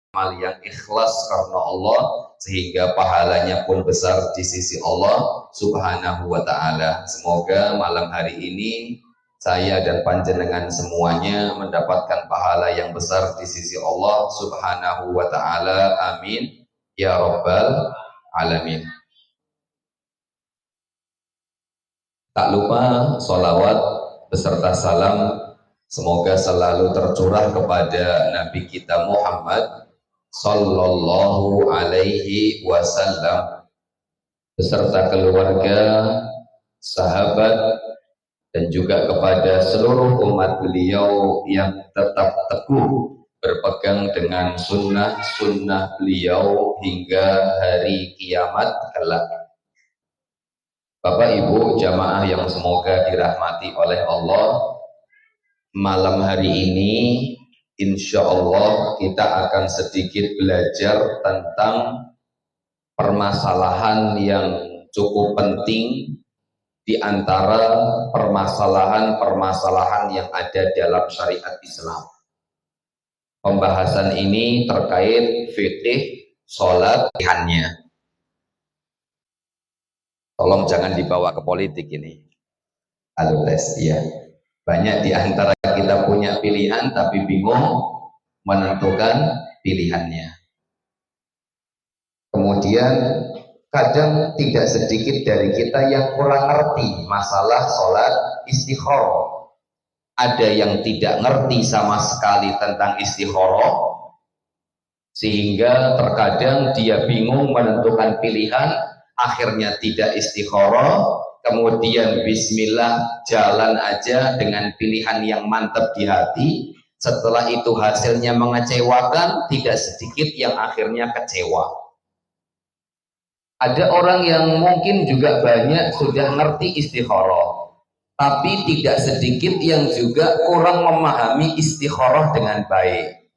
amal yang ikhlas karena Allah, sehingga pahalanya pun besar di sisi Allah Subhanahu wa ta'ala. Semoga malam hari ini saya dan panjenengan semuanya mendapatkan pahala yang besar di sisi Allah Subhanahu wa ta'ala. Amin ya rabbal alamin. Tak lupa sholawat beserta salam semoga selalu tercurah kepada Nabi kita Muhammad sallallahu alaihi wasallam beserta keluarga, sahabat, dan juga kepada seluruh umat beliau yang tetap teguh berpegang dengan sunnah-sunnah beliau hingga hari kiamat kelak. Bapak Ibu jamaah yang semoga dirahmati oleh Allah, malam hari ini insya Allah kita akan sedikit belajar tentang permasalahan yang cukup penting di antara permasalahan-permasalahan yang ada dalam syariat Islam. Pembahasan ini terkait fikih sholat pilihannya. Tolong jangan dibawa ke politik ini. Alutes ya. Banyak di antara kita punya pilihan tapi bingung menentukan pilihannya. Kemudian kadang tidak sedikit dari kita yang kurang ngerti masalah sholat istikharah. Ada yang tidak ngerti sama sekali tentang istikharah, sehingga terkadang dia bingung menentukan pilihan, akhirnya tidak istikharah, kemudian bismillah jalan aja dengan pilihan yang mantap di hati. Setelah itu hasilnya mengecewakan, tidak sedikit yang akhirnya kecewa. Ada orang yang mungkin juga banyak sudah ngerti istikharah, tapi tidak sedikit yang juga kurang memahami istikharah dengan baik.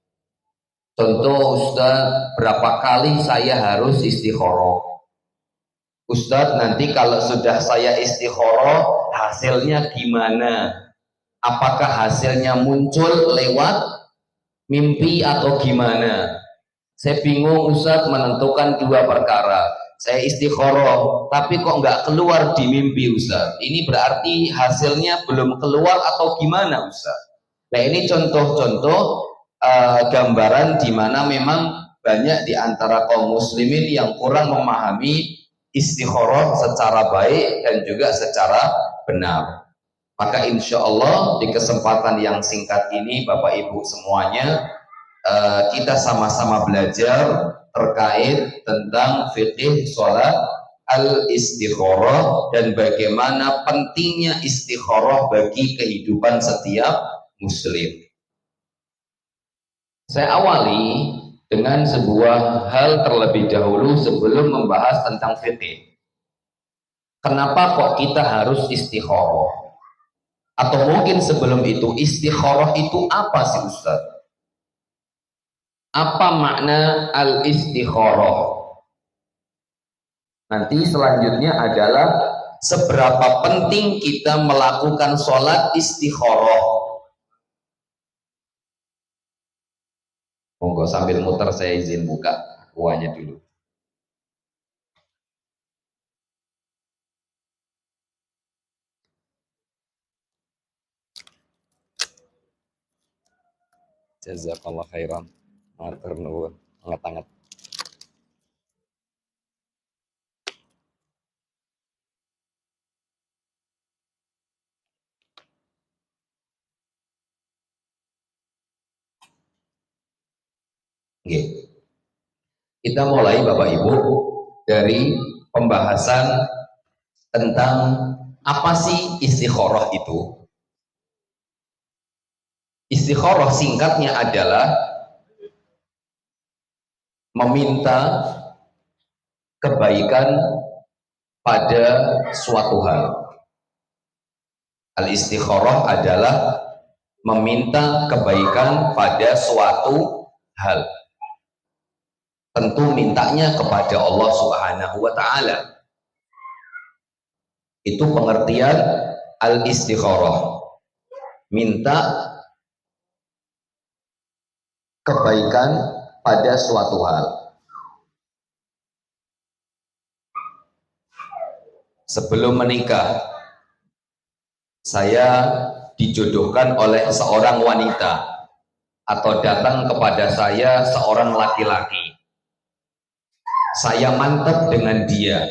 Contoh, Ustaz, berapa kali saya harus istikharah? Ustaz, nanti kalau sudah saya istikharah hasilnya gimana? Apakah hasilnya muncul lewat mimpi atau gimana? Saya bingung Ustaz menentukan dua perkara. Saya istikharah tapi kok nggak keluar di mimpi Ustaz. Ini berarti hasilnya belum keluar atau gimana Ustaz? Nah, ini contoh-contoh gambaran di mana memang banyak di antara kaum muslimin yang kurang memahami istikharah secara baik dan juga secara benar. Maka insya Allah di kesempatan yang singkat ini Bapak Ibu semuanya, kita sama-sama belajar terkait tentang fikih sholat al-istikharah dan bagaimana pentingnya istikharah bagi kehidupan setiap muslim. Saya awali dengan sebuah hal terlebih dahulu sebelum membahas tentang fikih. Kenapa kok kita harus istikharah? Atau mungkin sebelum itu, istikharah itu apa sih Ustaz? Apa makna al-istikharah? Nanti selanjutnya adalah seberapa penting kita melakukan sholat istikharah. Monggo sambil muter saya izin buka kuahnya dulu. Jazakallah khairan. Matur nuwun, anget-anget. Oke. Kita mulai Bapak Ibu dari pembahasan tentang apa sih istikharah itu. Istikharah singkatnya adalah meminta kebaikan pada suatu hal. Al-istikharah adalah meminta kebaikan pada suatu hal. Tentu mintanya kepada Allah Subhanahu wa ta'ala. Itu pengertian al-istikharah. Minta kebaikan pada suatu hal. Sebelum menikah, saya dijodohkan oleh seorang wanita atau datang kepada saya seorang laki-laki. Saya mantap dengan dia.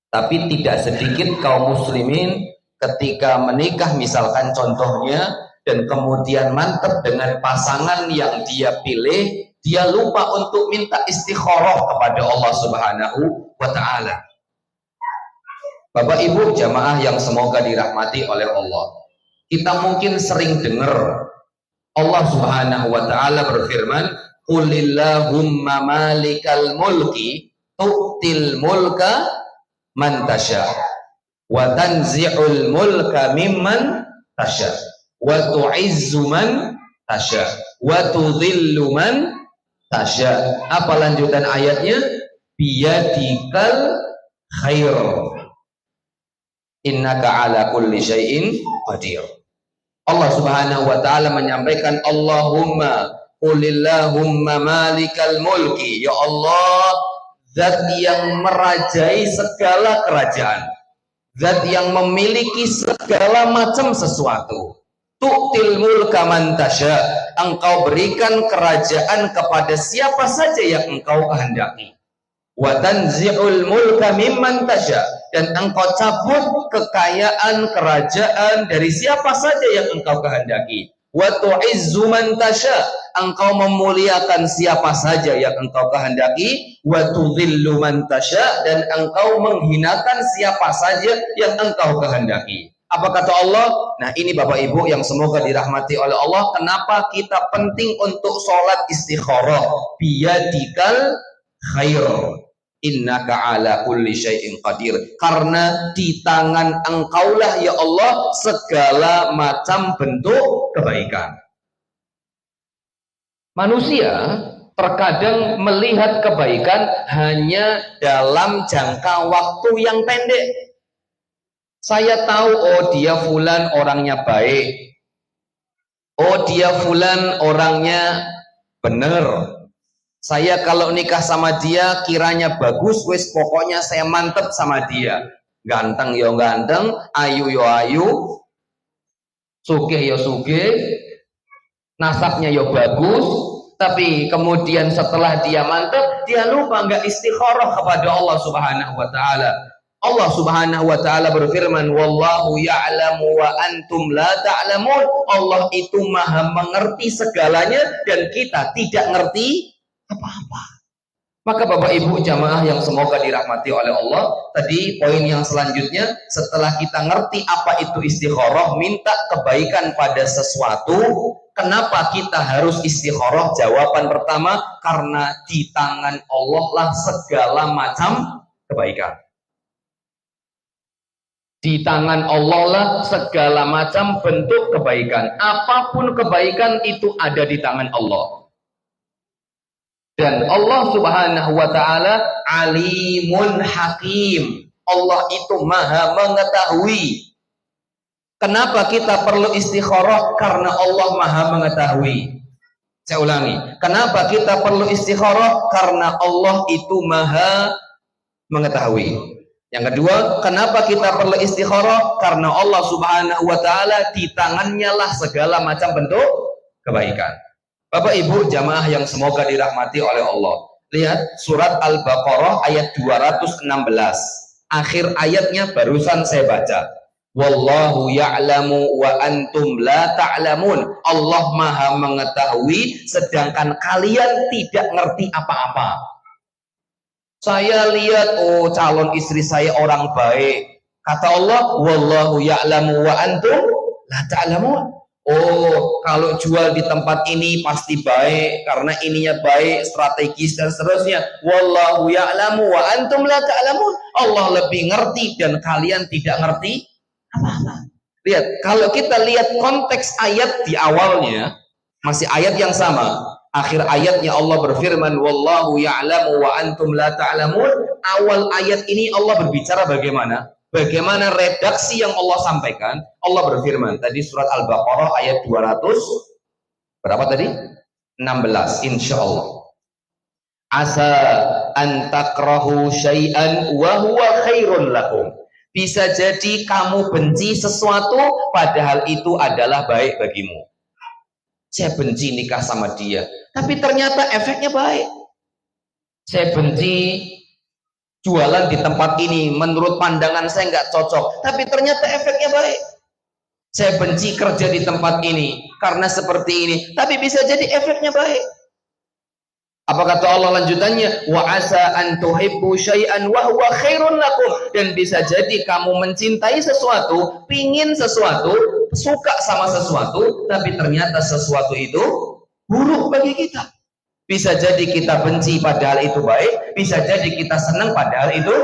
Tapi tidak sedikit kaum muslimin ketika menikah misalkan contohnya dan kemudian mantap dengan pasangan yang dia pilih, dia lupa untuk minta istikharah kepada Allah Subhanahu wa taala. Bapak Ibu jamaah yang semoga dirahmati oleh Allah. Kita mungkin sering dengar Allah Subhanahu wa taala berfirman, "Qulillahumma malikal mulki tu'til mulka man tasya wa tanzi'ul mulka mimman tasya wa tu'izzu man tasya wa tudhillu man tasya." Apa lanjutan ayatnya? Biyadikal khair innaka ala kulli syai'in qadir. Allah Subhanahu wa taala menyampaikan, Allahumma qulillahumma malikal mulki, ya Allah, zat yang merajai segala kerajaan, zat yang memiliki segala macam sesuatu. Tu'til mulka man tasya, engkau berikan kerajaan kepada siapa saja yang engkau kehendaki. Wa tanzi'ul mulka mimman tasya, dan engkau cabut kekayaan kerajaan dari siapa saja yang engkau kehendaki. Wa tu'izzu man tasya, engkau memuliakan siapa saja yang engkau kehendaki. Wa tudhillu man tasya, dan engkau menghinakan siapa saja yang engkau kehendaki. Apa kata Allah? Nah, ini Bapak Ibu yang semoga dirahmati oleh Allah, kenapa kita penting untuk sholat istikharah? Biyadikal khair innaka ala kulli syai'in qadir, karena di tangan engkaulah ya Allah segala macam bentuk kebaikan. Manusia terkadang melihat kebaikan hanya dalam jangka waktu yang pendek. Saya tahu, oh dia fulan orangnya baik, oh dia fulan orangnya benar, saya kalau nikah sama dia kiranya bagus, wis pokoknya saya mantep sama dia. Ganteng yo ganteng, ayu yo ayu, sugih yo sugih, nasabnya yo bagus. Tapi kemudian setelah dia mantep, dia lupa nggak istikharah kepada Allah Subhanahu wa taala. Allah Subhanahu wa taala berfirman, wallahu ya'lamu wa antum la ta'lamun. Allah itu maha mengerti segalanya dan kita tidak ngerti apa-apa. Maka Bapak Ibu jamaah yang semoga dirahmati oleh Allah, tadi poin yang selanjutnya, setelah kita ngerti apa itu istikharah, minta kebaikan pada sesuatu, kenapa kita harus istikharah? Jawaban pertama, karena di tangan Allah lah segala macam kebaikan. Di tangan Allah lah segala macam bentuk kebaikan. Apapun kebaikan itu ada di tangan Allah. Dan Allah Subhanahu wa taala alimun hakim. Allah itu maha mengetahui. Kenapa kita perlu istikharah? Karena Allah maha mengetahui. Saya ulangi. Kenapa kita perlu istikharah? Karena Allah itu maha mengetahui. Yang kedua, kenapa kita perlu istikharah? Karena Allah Subhanahu wa taala di tangannya lah segala macam bentuk kebaikan. Bapak Ibu jamaah yang semoga dirahmati oleh Allah. Lihat surat Al-Baqarah ayat 216. Akhir ayatnya barusan saya baca. Wallahu ya'lamu wa antum la ta'lamun. Allah maha mengetahui sedangkan kalian tidak ngerti apa-apa. Saya lihat, oh calon istri saya orang baik. Kata Allah, wallahu ya'lamu wa antum la ta'lamun. Oh, kalau jual di tempat ini pasti baik karena ininya baik, strategis dan seterusnya. Wallahu ya'lamu wa antum la ta'lamun. Allah lebih ngerti dan kalian tidak ngerti apa-apa. Lihat, kalau kita lihat konteks ayat di awalnya, masih ayat yang sama. Akhir ayatnya Allah berfirman, wallahu ya'lamu wa antum la ta'lamun. Awal ayat ini Allah berbicara bagaimana? Bagaimana redaksi yang Allah sampaikan? Allah berfirman tadi surat Al-Baqarah ayat 200 berapa tadi? 16 16 insyaallah. Asa an takrahu syai'an wa huwa khairun lakum. Bisa jadi kamu benci sesuatu padahal itu adalah baik bagimu. Saya benci nikah sama dia, tapi ternyata efeknya baik. Saya benci jualan di tempat ini, menurut pandangan saya nggak cocok, tapi ternyata efeknya baik. Saya benci kerja di tempat ini karena seperti ini, tapi bisa jadi efeknya baik. Apa kata Allah lanjutannya? Wa asa an tuhibbu syai'an wa huwa khairun lakum. Dan bisa jadi kamu mencintai sesuatu, pingin sesuatu, suka sama sesuatu, tapi ternyata sesuatu itu buruk bagi kita. Bisa jadi kita benci padahal itu baik, bisa jadi kita senang padahal itu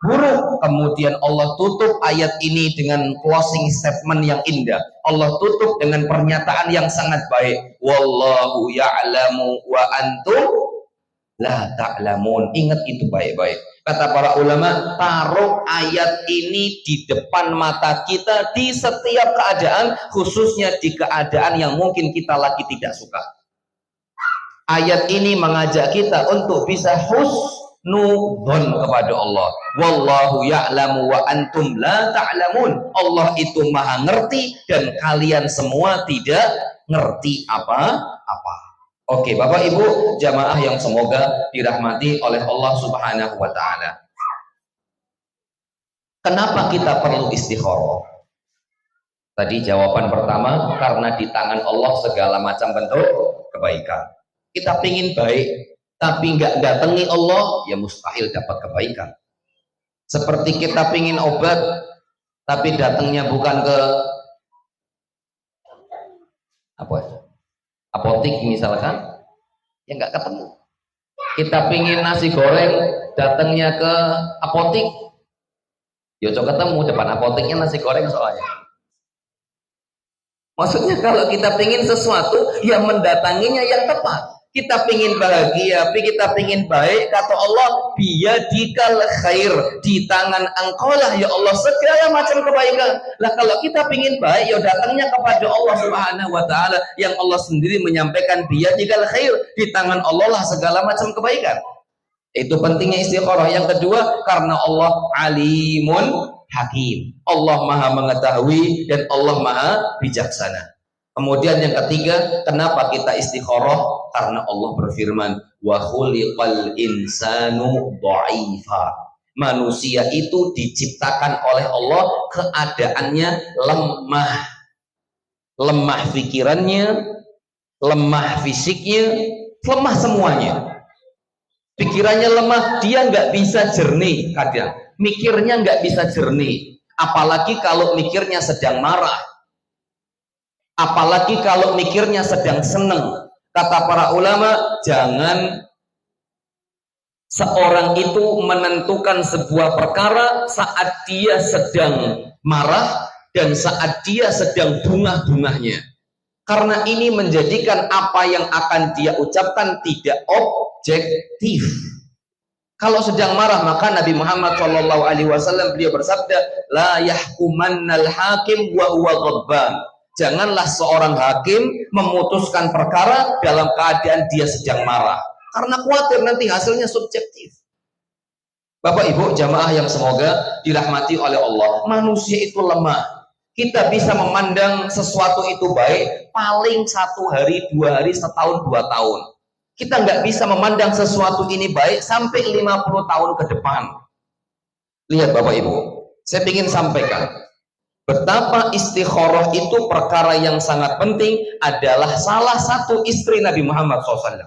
buruk. Kemudian Allah tutup ayat ini dengan closing statement yang indah. Allah tutup dengan pernyataan yang sangat baik. Wallahu ya'lamu wa antum la ta'lamun. Ingat itu baik-baik. Kata para ulama, taruh ayat ini di depan mata kita di setiap keadaan, khususnya di keadaan yang mungkin kita lagi tidak suka. Ayat ini mengajak kita untuk bisa husnudzon kepada Allah. Wallahu ya'lamu wa antum la ta'lamun. Allah itu maha ngerti dan kalian semua tidak ngerti apa-apa. Oke, Bapak Ibu jamaah yang semoga dirahmati oleh Allah Subhanahu wa taala. Kenapa kita perlu istikharah? Tadi jawaban pertama, karena di tangan Allah segala macam bentuk kebaikan. Kita pingin baik, tapi nggak datangi Allah, ya mustahil dapat kebaikan. Seperti kita pingin obat, tapi datangnya bukan ke apotik misalkan, ya nggak ketemu. Kita pingin nasi goreng, datangnya ke apotik, ya coba ketemu depan apotiknya nasi goreng soalnya. Maksudnya kalau kita pingin sesuatu, ya mendatanginya yang tepat. Kita pingin bahagia, kita pingin baik, kata Allah, biyadikal khair, di tangan engkau lah ya Allah segala macam kebaikan. Lah kalau kita pingin baik, ya datangnya kepada Allah Subhanahu wa taala, yang Allah sendiri menyampaikan biyadikal khair, di tangan Allah lah segala macam kebaikan. Itu pentingnya istikharah. Yang kedua, karena Allah alimun hakim. Allah maha mengetahui dan Allah maha bijaksana. Kemudian yang ketiga, kenapa kita istikharah? Karena Allah berfirman, wa khuliqal insanu dha'ifa. Manusia itu diciptakan oleh Allah keadaannya lemah. Lemah pikirannya, lemah fisiknya, lemah semuanya. Pikirannya lemah, dia nggak bisa jernih kadang. Mikirnya nggak bisa jernih. Apalagi kalau mikirnya sedang marah. Apalagi kalau mikirnya sedang seneng. Kata para ulama, jangan seorang itu menentukan sebuah perkara saat dia sedang marah dan saat dia sedang bungah-bungahnya. Karena ini menjadikan apa yang akan dia ucapkan tidak objektif. Kalau sedang marah, maka Nabi Muhammad SAW beliau bersabda, la yahkumannal hakim wa huwa ghadban. Janganlah seorang hakim memutuskan perkara dalam keadaan dia sedang marah, karena khawatir nanti hasilnya subjektif. Bapak Ibu jamaah yang semoga dirahmati oleh Allah, manusia itu lemah. Kita bisa memandang sesuatu itu baik paling 1 hari, 2 hari, setahun, 2 tahun. Kita nggak bisa memandang sesuatu ini baik sampai 50 tahun ke depan. Lihat Bapak Ibu, saya ingin sampaikan betapa istikharah itu perkara yang sangat penting, adalah salah satu istri Nabi Muhammad SAW.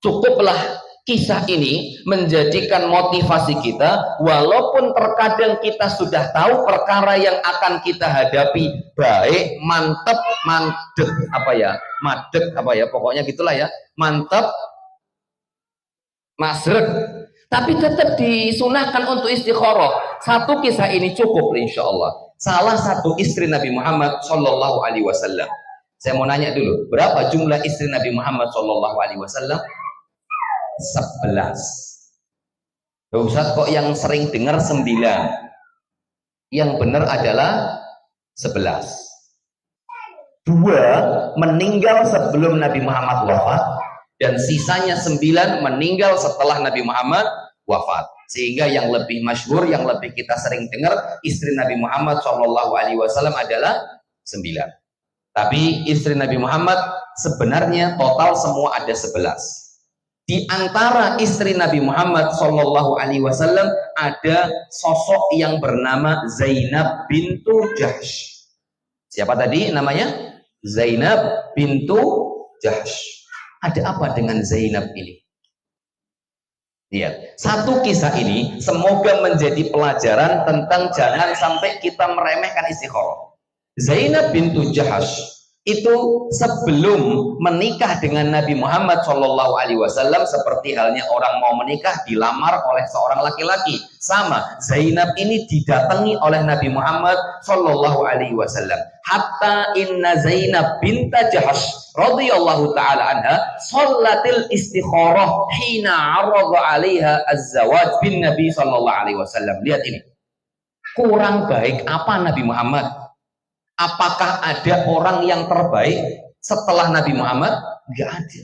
Cukuplah kisah ini menjadikan motivasi kita, walaupun terkadang kita sudah tahu perkara yang akan kita hadapi baik, mantep, mandek, pokoknya gitulah ya, mantep, masrek, tapi tetap disunahkan untuk istikharah. Satu kisah ini cukup insya Allah. Salah satu istri Nabi Muhammad Sallallahu Alaihi Wasallam. Saya mau nanya dulu, berapa jumlah istri Nabi Muhammad Sallallahu Alaihi Wasallam? 11. Ustaz kok yang sering dengar 9? Yang benar adalah 11. 2 meninggal sebelum Nabi Muhammad wafat, dan sisanya 9 meninggal setelah Nabi Muhammad wafat. Sehingga yang lebih masyhur, yang lebih kita sering dengar, istri Nabi Muhammad SAW adalah 9. Tapi istri Nabi Muhammad sebenarnya total semua ada 11. Di antara istri Nabi Muhammad SAW ada sosok yang bernama Zainab bintu Jahsh. Siapa tadi namanya? Zainab bintu Jahsh. Ada apa dengan Zainab ini? Lihat, satu kisah ini semoga menjadi pelajaran tentang jangan sampai kita meremehkan istikharah. Zainab bintu Jahsh itu sebelum menikah dengan Nabi Muhammad SAW, seperti halnya orang mau menikah dilamar oleh seorang laki-laki, sama Zainab ini didatangi oleh Nabi Muhammad SAW. Hatta inna Zainab binta Jahsh radhiyallahu taala anha sholatil istikharah hina arada 'alaiha az-zawaj bin Nabi SAW. Lihat ini, kurang baik apa Nabi Muhammad? Apakah ada orang yang terbaik setelah Nabi Muhammad? Enggak ada.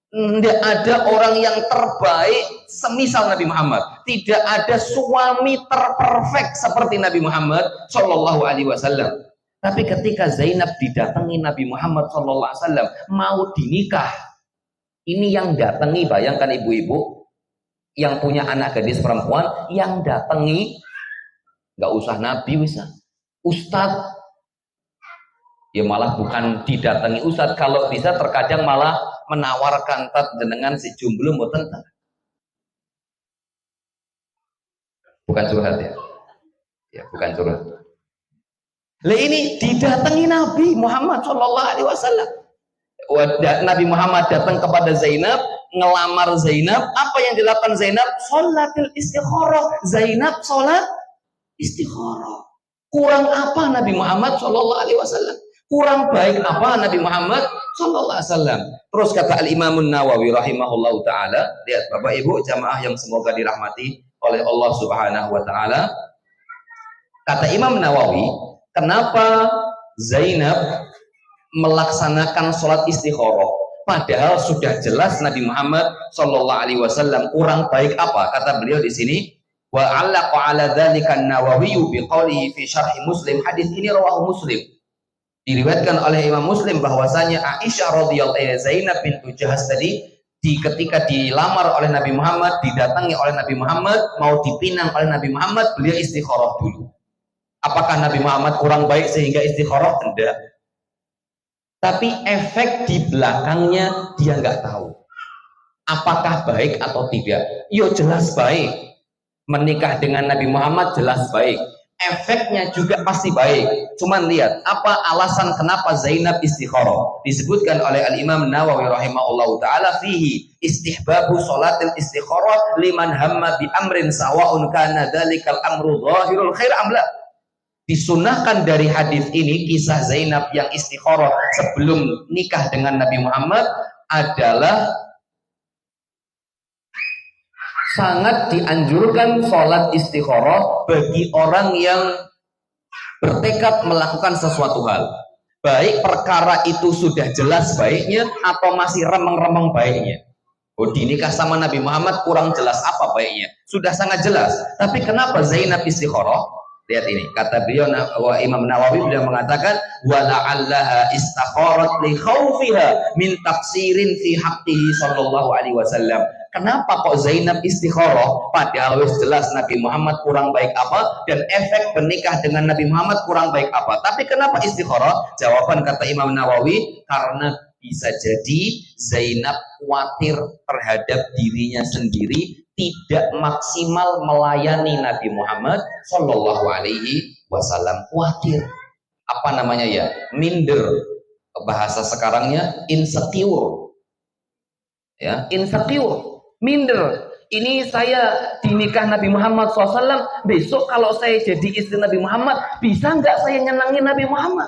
Tidak ada orang yang terbaik semisal Nabi Muhammad. Tidak ada suami terperfect seperti Nabi Muhammad Shallallahu Alaihi Wasallam. Tapi ketika Zainab didatangi Nabi Muhammad Shallallahu Alaihi Wasallam mau dinikah, ini yang datangi, bayangkan ibu-ibu yang punya anak gadis perempuan, yang datangi nggak usah Nabi, bisa Ustadz. Ya malah bukan didatangi Ustadz, kalau bisa terkadang malah menawarkan tat dengan si jomblo mboten. Bukan curhat ya. Ya, bukan curhat. Lah ini didatangi Nabi Muhammad sallallahu alaihi wasallam. Nabi Muhammad datang kepada Zainab, ngelamar Zainab. Apa yang dilakukan Zainab? Sholatil istikharah. Zainab sholat istikharah. Kurang apa Nabi Muhammad sallallahu alaihi wasallam? Kurang baik apa Nabi Muhammad sallallahu alaihi wasallam? Terus kata Al-Imam Nawawi rahimahullahu taala, lihat Bapak Ibu jamaah yang semoga dirahmati oleh Allah Subhanahu wa taala. Kata Imam Nawawi, kenapa Zainab melaksanakan sholat istikharah padahal sudah jelas Nabi Muhammad sallallahu alaihi wasallam kurang baik apa? Kata beliau di sini, wa 'allaqa 'ala dzalika an-Nawawi bi qawlihi fi syarh Muslim. Hadis ini rawahu Muslim. Diriwayatkan oleh Imam Muslim bahwasanya Aisyah radhiyallahu Zainab bintu Jahsh tadi ketika dilamar oleh Nabi Muhammad, didatangi oleh Nabi Muhammad, mau dipinang oleh Nabi Muhammad, beliau istikharah dulu. Apakah Nabi Muhammad kurang baik sehingga istikharah? Tidak. Tapi efek di belakangnya dia nggak tahu. Apakah baik atau tidak? Yo jelas baik. Menikah dengan Nabi Muhammad jelas baik. Efeknya juga pasti baik. Cuman lihat apa alasan kenapa Zainab istikharah. Disebutkan oleh Al-Imam Nawawi rahimahullahu taala fihi istihbabu sholatil istikharah liman hamma bi amrin sawa'un kana dzalikal amru zahirul khair am la. Disunahkan dari hadis ini kisah Zainab yang istikharah sebelum nikah dengan Nabi Muhammad adalah sangat dianjurkan sholat istikharah bagi orang yang bertekad melakukan sesuatu hal. Baik perkara itu sudah jelas baiknya atau masih remeng-remeng baiknya. Oh, dinikah sama Nabi Muhammad kurang jelas apa baiknya. Sudah sangat jelas. Tapi kenapa Zainab istikharah? Lihat ini, kata beliau Imam Nawawi beliau mengatakan wala'allaha istakharat li khaufiha min taqsirin fi haqqihi sallallahu alaihi wasallam. Kenapa kok Zainab istikharah padahal wis jelas Nabi Muhammad kurang baik apa dan efek menikah dengan Nabi Muhammad kurang baik apa. Tapi kenapa istikharah? Jawaban kata Imam Nawawi, karena bisa jadi Zainab khawatir terhadap dirinya sendiri tidak maksimal melayani Nabi Muhammad Sallallahu Alaihi Wasallam. Khawatir, apa namanya ya, minder, bahasa sekarangnya insecure, ya, insecure, minder. Ini saya dinikah Nabi Muhammad SAW, besok kalau saya jadi istri Nabi Muhammad, bisa nggak saya nyenangin Nabi Muhammad?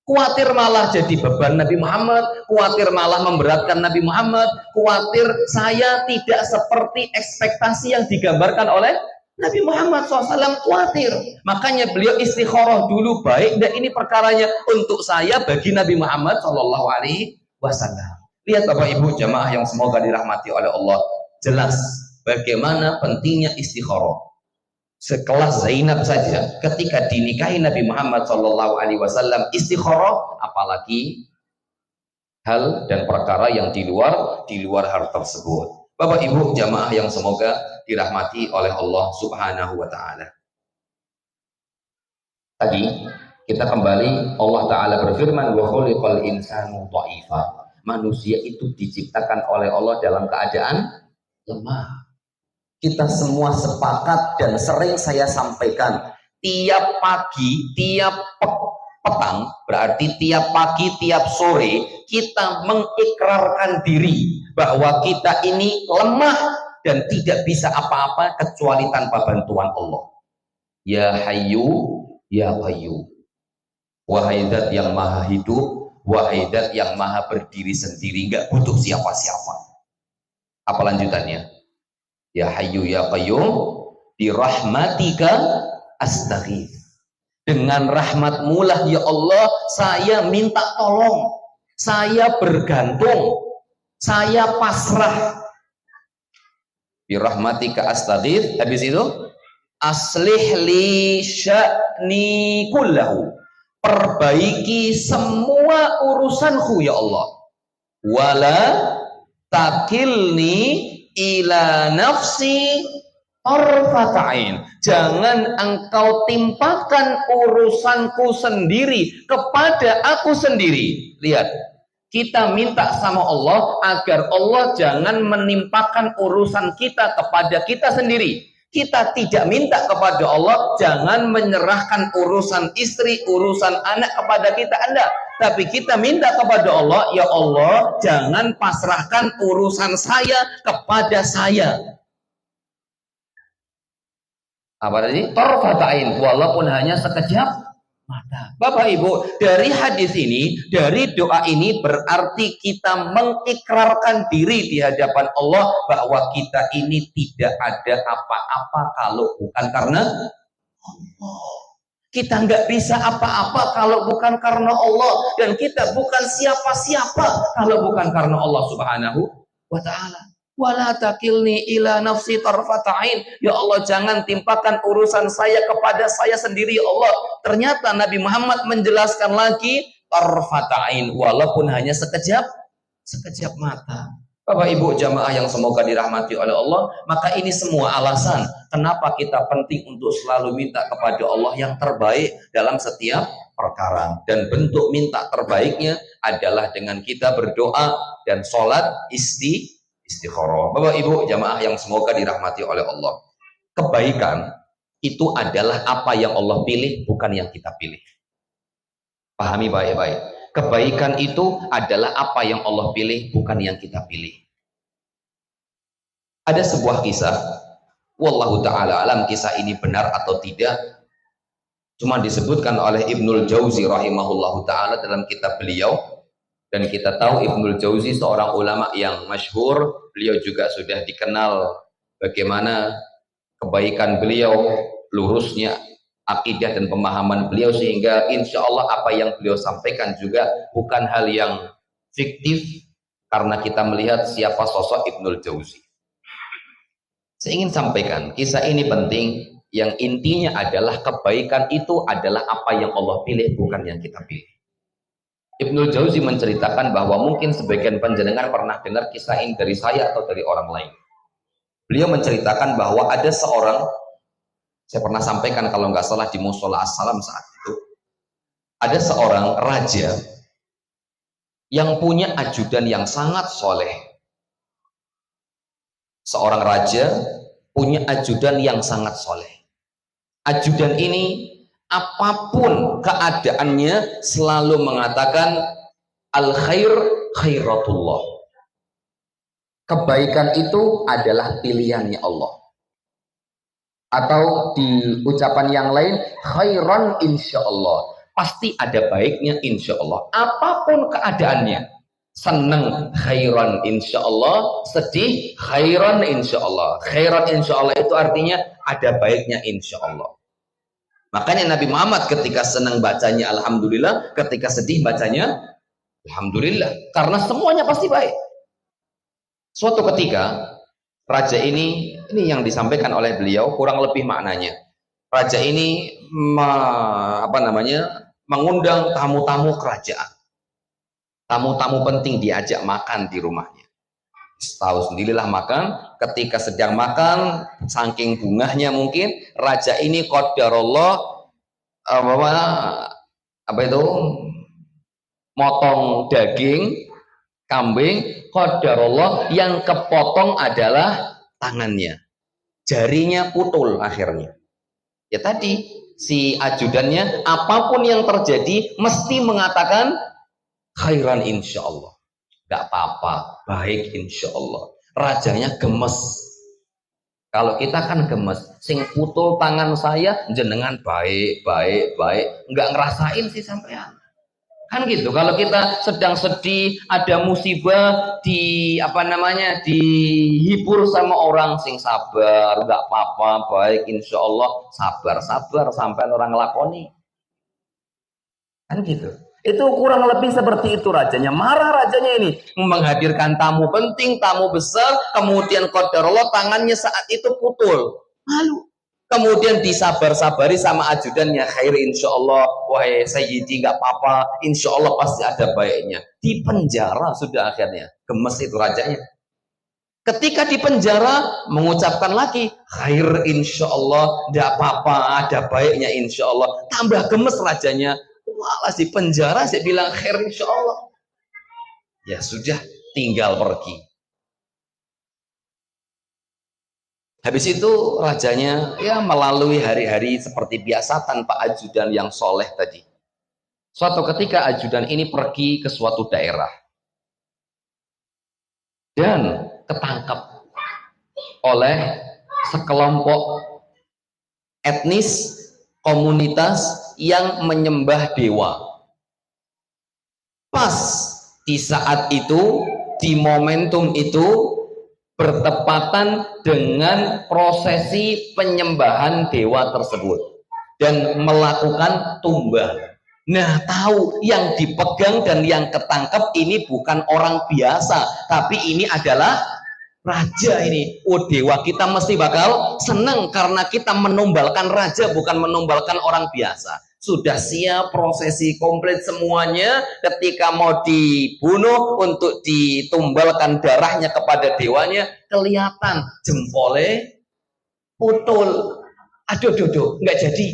Khawatir malah jadi beban Nabi Muhammad, khawatir malah memberatkan Nabi Muhammad, khawatir saya tidak seperti ekspektasi yang digambarkan oleh Nabi Muhammad SAW khawatir. Makanya beliau istikharah dulu, baik dan ini perkaranya untuk saya bagi Nabi Muhammad SAW. Lihat Bapak Ibu jamaah yang semoga dirahmati oleh Allah. Jelas bagaimana pentingnya istikharah. Sekelas Zainab saja ketika dinikahi Nabi Muhammad SAW istikharah, apalagi hal dan perkara yang di luar hal tersebut. Bapak Ibu jamaah yang semoga dirahmati oleh Allah Subhanahu wa taala. Tadi kita kembali, Allah taala berfirman wa khuliqal insanu dha'ifa. Manusia itu diciptakan oleh Allah dalam keadaan lemah. Kita semua sepakat dan sering saya sampaikan, tiap pagi, tiap petang, berarti tiap pagi, tiap sore kita mengikrarkan diri bahwa kita ini lemah dan tidak bisa apa-apa kecuali tanpa bantuan Allah. Ya Hayyu, Ya Qayyum. Wahai Zat yang maha hidup, wahai Zat yang maha berdiri sendiri, nggak butuh siapa-siapa. Apa lanjutannya? Ya Hayyu, Ya Qayyum, bi rahmatika astaghith. Dengan rahmatmu lah ya Allah, saya minta tolong, saya bergantung, saya pasrah. Bi rahmatika astaghith. Habis itu aslih li sya'ni kullahu. Perbaiki semua urusanku ya Allah. Wala takilni ila nafsi tarfata'in. Jangan engkau timpakan urusanku sendiri kepada aku sendiri. Lihat, kita minta sama Allah agar Allah jangan menimpakan urusan kita kepada kita sendiri. Kita tidak minta kepada Allah jangan menyerahkan urusan istri, urusan anak kepada kita, Anda. Tapi kita minta kepada Allah, ya Allah jangan pasrahkan urusan saya kepada saya. Apa tadi? Tarfata'in, walaupun hanya sekejap mata. Bapak Ibu, dari hadis ini, dari doa ini berarti kita mengikrarkan diri di hadapan Allah bahwa kita ini tidak ada apa-apa kalau bukan karena Allah. Kita nggak bisa apa-apa kalau bukan karena Allah, dan kita bukan siapa-siapa kalau bukan karena Allah Subhanahu wa ta'ala. Wala takilni ila nafsi tarfata'in. Ya Allah jangan timpakan urusan saya kepada saya sendiri ya Allah. Ternyata Nabi Muhammad menjelaskan lagi tarfata'in, walaupun hanya sekejap mata. Bapak Ibu jamaah yang semoga dirahmati oleh Allah, maka ini semua alasan kenapa kita penting untuk selalu minta kepada Allah yang terbaik dalam setiap perkara. Dan bentuk minta terbaiknya adalah dengan kita berdoa dan sholat istikharah. Bapak Ibu jamaah yang semoga dirahmati oleh Allah, kebaikan itu adalah apa yang Allah pilih, bukan yang kita pilih. Pahami baik-baik. Kebaikan itu adalah apa yang Allah pilih, bukan yang kita pilih. Ada sebuah kisah, wallahu ta'ala alam kisah ini benar atau tidak, cuma disebutkan oleh Ibnul Jauzi rahimahullahu ta'ala dalam kitab beliau. Dan kita tahu Ibnul Jauzi seorang ulama yang masyhur, beliau juga sudah dikenal bagaimana kebaikan beliau, lurusnya akidah dan pemahaman beliau, sehingga insya Allah apa yang beliau sampaikan juga bukan hal yang fiktif karena kita melihat siapa sosok Ibnul Jauzi. Saya ingin sampaikan kisah ini penting, yang intinya adalah kebaikan itu adalah apa yang Allah pilih, bukan yang kita pilih. Ibnul Jauzi menceritakan bahwa mungkin sebagian penjenengan pernah dengar kisah ini dari saya atau dari orang lain. Beliau menceritakan bahwa ada seorang, saya pernah sampaikan kalau nggak salah di Musola As-Salam saat itu, ada seorang raja yang punya ajudan yang sangat soleh. Seorang raja punya ajudan yang sangat soleh. Ajudan ini apapun keadaannya selalu mengatakan al khair khairatullah. Kebaikan itu adalah pilihannya Allah. Atau di ucapan yang lain, khairan insya Allah. Pasti ada baiknya insya Allah. Apapun keadaannya. Seneng khairan insyaallah, sedih khairan insyaallah. Khairan insyaallah itu artinya ada baiknya insyaallah. Makanya Nabi Muhammad ketika senang bacanya alhamdulillah, ketika sedih bacanya alhamdulillah, karena semuanya pasti baik. Suatu ketika raja ini yang disampaikan oleh beliau kurang lebih maknanya. Raja ini mengundang tamu-tamu kerajaan. Tamu-tamu penting diajak makan di rumahnya. Tahu sendirilah makan, ketika sedang makan saking bungahnya mungkin raja ini qadarullah motong daging kambing, qadarullah yang kepotong adalah tangannya, jarinya putul akhirnya. Ya tadi si ajudannya apapun yang terjadi mesti mengatakan khairan insyaallah. Gak apa-apa, baik insya Allah. Rajanya gemes. Kalau kita kan gemes, sing putul tangan saya jenengan baik. Nggak ngerasain sih sampean. Kan gitu. Kalau kita sedang sedih, ada musibah, dihibur sama orang sing sabar, nggak apa-apa, baik insya Allah, sabar sampai orang lakoni. Kan gitu. Itu kurang lebih seperti itu rajanya. Marah rajanya ini menghadirkan tamu penting, tamu besar, kemudian qadarullah tangannya saat itu putul. Malu. Kemudian disabar-sabari sama ajudannya, khair insyaallah, wahai sayyidi nggak apa-apa, insyaallah pasti ada baiknya. Di penjara sudah akhirnya. Gemes itu rajanya. Ketika di penjara mengucapkan lagi khair insyaallah, nggak apa-apa, ada baiknya insyaallah. Tambah gemes rajanya. Malah di penjara saya bilang khair insyaallah. Ya sudah, tinggal pergi. Habis itu rajanya ya melalui hari-hari seperti biasa tanpa ajudan yang soleh tadi. Suatu ketika ajudan ini pergi ke suatu daerah dan ketangkap oleh sekelompok etnis komunitas yang menyembah dewa. Pas di saat itu, di momentum itu bertepatan dengan prosesi penyembahan dewa tersebut dan melakukan tumbang. Nah, tahu yang dipegang dan yang ketangkep ini bukan orang biasa, tapi ini adalah raja ini. Oh, dewa kita mesti bakal senang karena kita menumbalkan raja, bukan menumbalkan orang biasa. Sudah siap prosesi komplit semuanya. Ketika mau dibunuh untuk ditumbalkan darahnya kepada dewanya, kelihatan jempolnya putul. Aduh, nggak jadi.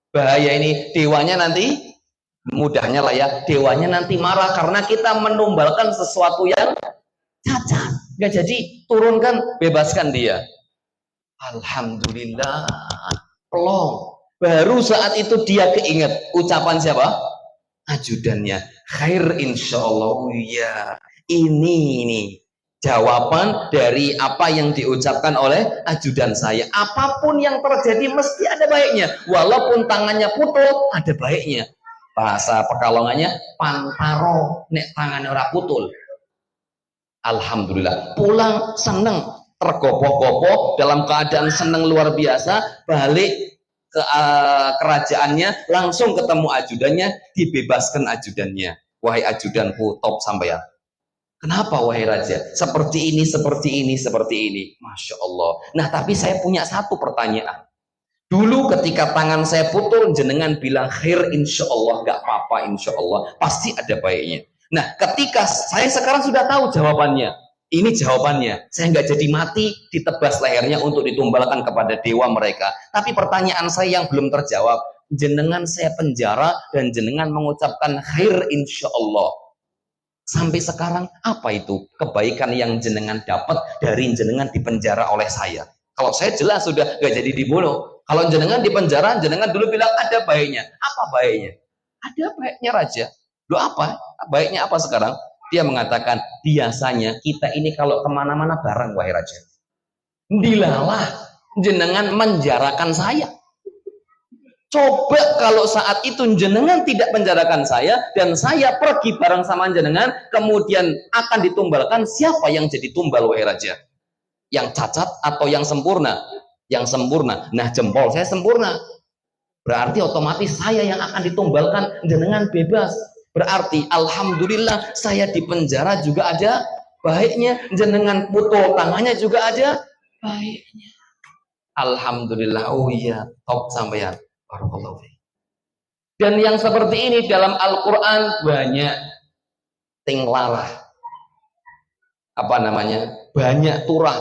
Bahaya ini. Dewanya nanti, mudahnya lah ya, dewanya nanti marah karena kita menumbalkan sesuatu yang cacat. Nggak jadi, turunkan, bebaskan dia. Alhamdulillah, pelong. Baru saat itu dia keinget ucapan siapa? Ajudannya. Khair insyaallah. Oh iya, ini jawaban dari apa yang diucapkan oleh ajudan saya. Apapun yang terjadi mesti ada baiknya. Walaupun tangannya putul, ada baiknya. Bahasa Pekalongannya, pantaro nek tangannya ora putul. Alhamdulillah, pulang seneng, tergopoh-gopoh dalam keadaan seneng luar biasa, balik ke kerajaannya, langsung ketemu ajudannya, dibebaskan ajudannya. Wahai ajudanku, top sampean. Kenapa wahai raja? Seperti ini. Masya Allah. Nah, tapi saya punya satu pertanyaan. Dulu ketika tangan saya putul, jenengan bilang khair insya Allah, gak apa-apa insya Allah, pasti ada baiknya. Nah, ketika saya sekarang sudah tahu jawabannya, ini jawabannya, saya nggak jadi mati ditebas lehernya untuk ditumbalkan kepada dewa mereka. Tapi pertanyaan saya yang belum terjawab, jenengan saya penjara dan jenengan mengucapkan khair insya Allah. Sampai sekarang apa itu kebaikan yang jenengan dapat dari jenengan dipenjara oleh saya? Kalau saya jelas sudah nggak jadi dibunuh. Kalau jenengan dipenjara, jenengan dulu bilang ada baiknya. Apa baiknya? Ada baiknya raja. Loh apa? Baiknya apa sekarang? Dia mengatakan, biasanya kita ini kalau kemana-mana bareng, wahai raja. Dilalah jenengan menjarakan saya. Coba kalau saat itu jenengan tidak penjarakan saya dan saya pergi bareng sama jenengan, kemudian akan ditumbalkan, siapa yang jadi tumbal wahai raja? Yang cacat atau yang sempurna? Yang sempurna. Nah, jempol saya sempurna. Berarti otomatis saya yang akan ditumbalkan, jenengan bebas. Berarti alhamdulillah saya di penjara juga ada baiknya, jenengan putul tangannya juga ada baiknya. Alhamdulillah. Oh iya, top sampean. Barakallahu fiik. Dan yang seperti ini dalam Al-Quran banyak tinglalah. Apa namanya? Banyak turah.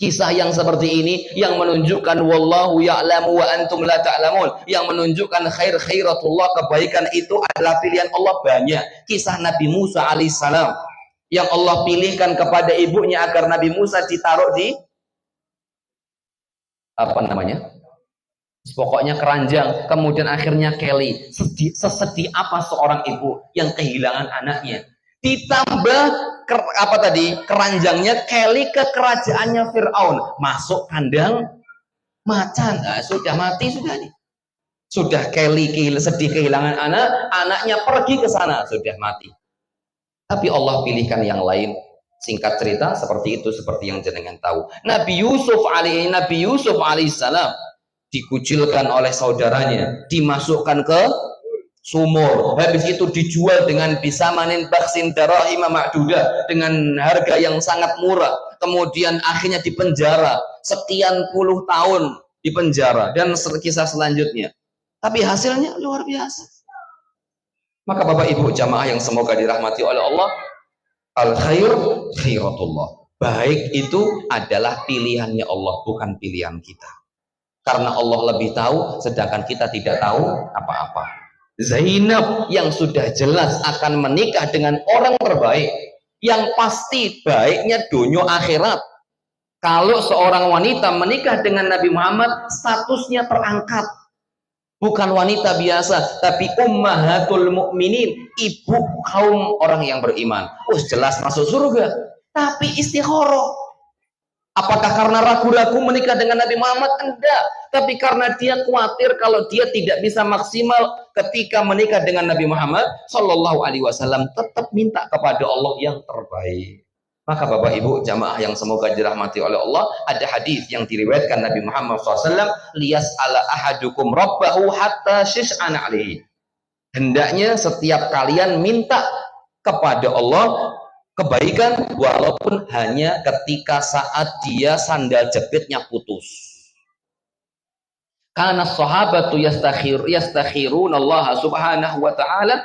Kisah yang seperti ini yang menunjukkan wallahu ya'lamu wa antum la ta'lamun, yang menunjukkan khairatullah, kebaikan itu adalah pilihan Allah banyak. Kisah Nabi Musa alaihissalam yang Allah pilihkan kepada ibunya agar Nabi Musa ditaruh di apa namanya? Pokoknya keranjang, kemudian akhirnya Kelly. Sesedih apa seorang ibu yang kehilangan anaknya? Ditambah apa tadi? Keranjangnya Kelly ke kerajaannya Firaun, masuk kandang macan. Nah, sudah mati sudah nih. Sudah Kelly sedih kehilangan anak, anaknya pergi ke sana, sudah mati. Tapi Allah pilihkan yang lain. Singkat cerita seperti itu, seperti yang jenengan tahu. Nabi Yusuf alaihissalam dikucilkan oleh saudaranya, dimasukkan ke sumur, habis itu dijual dengan bisamanin baksin darahima ma'dudah, dengan harga yang sangat murah, kemudian akhirnya dipenjara sekian puluh tahun di penjara, dan kisah selanjutnya. Tapi hasilnya luar biasa. Maka Bapak Ibu jamaah yang semoga dirahmati oleh Allah, al khair khairatullah, baik itu adalah pilihannya Allah, bukan pilihan kita. Karena Allah lebih tahu, sedangkan kita tidak tahu apa-apa. Zainab yang sudah jelas akan menikah dengan orang terbaik, yang pasti baiknya dunia akhirat. Kalau seorang wanita menikah dengan Nabi Muhammad, statusnya terangkat. Bukan wanita biasa, tapi ummahatul mukminin, ibu kaum orang yang beriman. Jelas masuk surga, tapi istikharah. Apakah karena ragu-ragu menikah dengan Nabi Muhammad? Enggak. Tapi karena dia khawatir kalau dia tidak bisa maksimal ketika menikah dengan Nabi Muhammad Sallallahu Alaihi Wasallam, tetap minta kepada Allah yang terbaik. Maka Bapak Ibu jamaah yang semoga dirahmati oleh Allah, ada hadis yang diriwayatkan Nabi Muhammad SAW, liyas ala ahadukum rabbahu hatta shish'ana alaihi. Hendaknya setiap kalian minta kepada Allah kebaikan walaupun hanya ketika saat dia sandal jepitnya putus. Karena sahabatu yastakhiruna Allah subhanahu wa ta'ala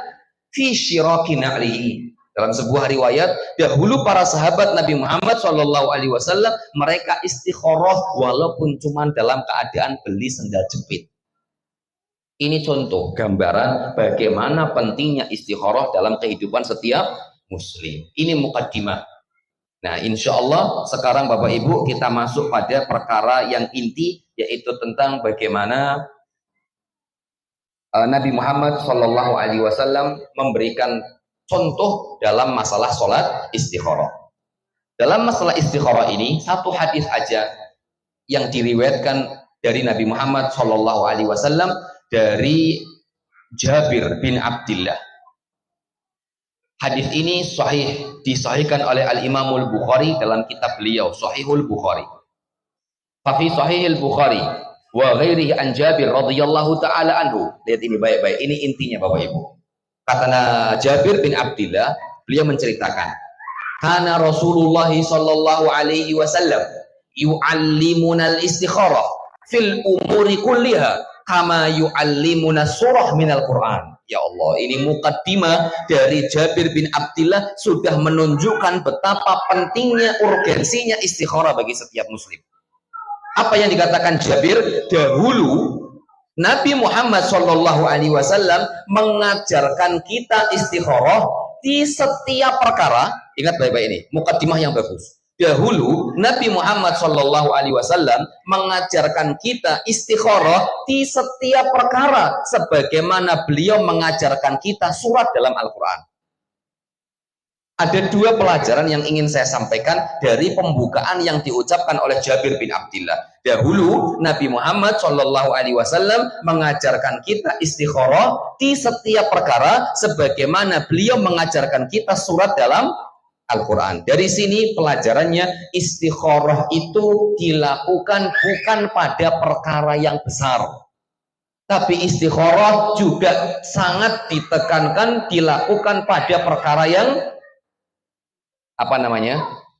fi syiraki na'lihi. Dalam sebuah riwayat, dahulu para sahabat Nabi Muhammad SAW, mereka istikharah walaupun cuma dalam keadaan beli sandal jepit. Ini contoh gambaran bagaimana pentingnya istikharah dalam kehidupan setiap Muslim. Ini mukaddimah. Nah, insya Allah sekarang Bapak Ibu kita masuk pada perkara yang inti, yaitu tentang bagaimana Nabi Muhammad Shallallahu Alaihi Wasallam memberikan contoh dalam masalah sholat istikharah. Dalam masalah istikharah ini satu hadis aja yang diriwayatkan dari Nabi Muhammad Shallallahu Alaihi Wasallam dari Jabir bin Abdullah. Hadis ini sahih, disahihkan oleh Al-Imamul Bukhari dalam kitab beliau Sahihul Bukhari. Fi Sahihil Bukhari wa ghairihi an Jabir radhiyallahu taala anhu. Lihat ini baik-baik, ini intinya Bapak Ibu. Kata Jabir bin Abdullah, beliau menceritakan, kana Rasulullah sallallahu alaihi wasallam yu'allimuna al-istikharah fil umuri kulliha kama yu'allimuna surah minal Qur'an. Ya Allah, ini mukaddimah dari Jabir bin Abdullah sudah menunjukkan betapa pentingnya, urgensinya istikharah bagi setiap muslim. Apa yang dikatakan Jabir? Dahulu Nabi Muhammad Shallallahu Alaihi Wasallam mengajarkan kita istikharah di setiap perkara. Ingat baik-baik ini, mukaddimah yang bagus. Dahulu Nabi Muhammad Shallallahu Alaihi Wasallam mengajarkan kita istikharah di setiap perkara, sebagaimana beliau mengajarkan kita surat dalam Al-Quran. Ada dua pelajaran yang ingin saya sampaikan dari pembukaan yang diucapkan oleh Jabir bin Abdillah. Dahulu Nabi Muhammad Shallallahu Alaihi Wasallam mengajarkan kita istikharah di setiap perkara, sebagaimana beliau mengajarkan kita surat dalam Al-Quran. Dari sini pelajarannya, istikharah itu dilakukan bukan pada perkara yang besar, tapi istikharah juga sangat ditekankan dilakukan pada perkara yang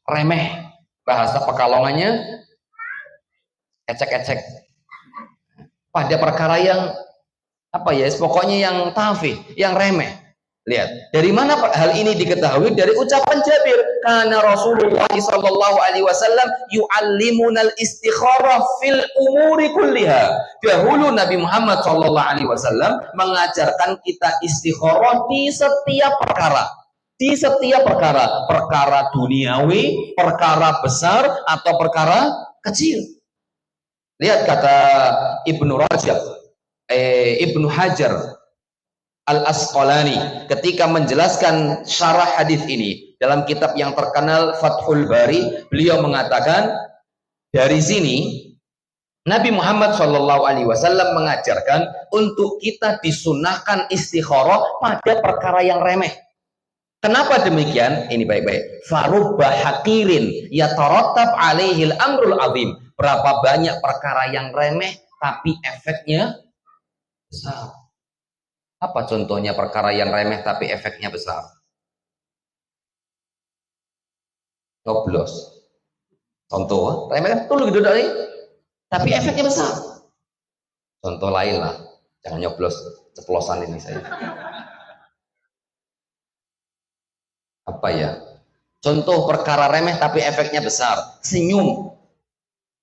remeh. Bahasa Pekalongannya ecek-ecek. Pada perkara yang pokoknya yang tafih, yang remeh. Lihat, dari mana hal ini diketahui? Dari ucapan Jabir, karena Rasulullah sallallahu alaihi wasallam yu'allimunal istikharah fil umuri kulliha. Dahulu Nabi Muhammad sallallahu alaihi wasallam mengajarkan kita istikharah di setiap perkara. Di setiap perkara duniawi, perkara besar atau perkara kecil. Lihat kata Ibnu Hajar Al-Asqalani ketika menjelaskan syarah hadis ini dalam kitab yang terkenal Fathul Bari, beliau mengatakan dari sini Nabi Muhammad SAW mengajarkan untuk kita disunahkan istikharah pada perkara yang remeh. Kenapa demikian? Ini baik-baik. Farubba hakirin yatarattab alaihil amrul azim. Berapa banyak perkara yang remeh tapi efeknya besar. Apa contohnya perkara yang remeh tapi efeknya besar? Nyoblos. Contoh, remeh kan tuh gitu dari, tapi efeknya besar. Contoh lain lah, jangan nyoblos ceplosan ini saya. Contoh perkara remeh tapi efeknya besar. Senyum.